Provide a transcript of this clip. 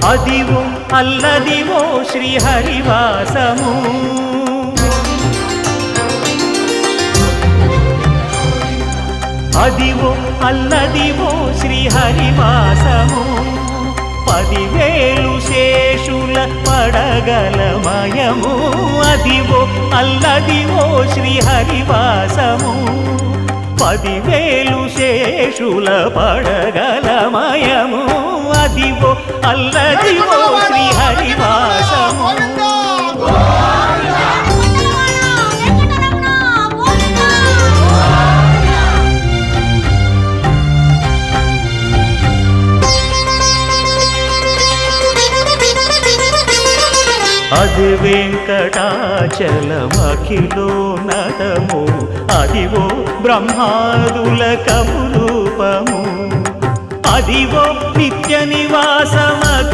అదివో అల్లదివో శ్రీహరివాసము అదివో అల్లదివో శ్రీహరివాసము 10,000 శేషుల పడగలమయము అదివో అల్లదివో శ్రీహరివాసము 10,000 శేషుల పడగలమయము అదివో అల్లదివో శ్రీహరివాసము అది వెంకటాచలమఖిలోన్నతము అదివో బ్రహ్మాదుల కపురూపము అదివో నిత్య నివాసమ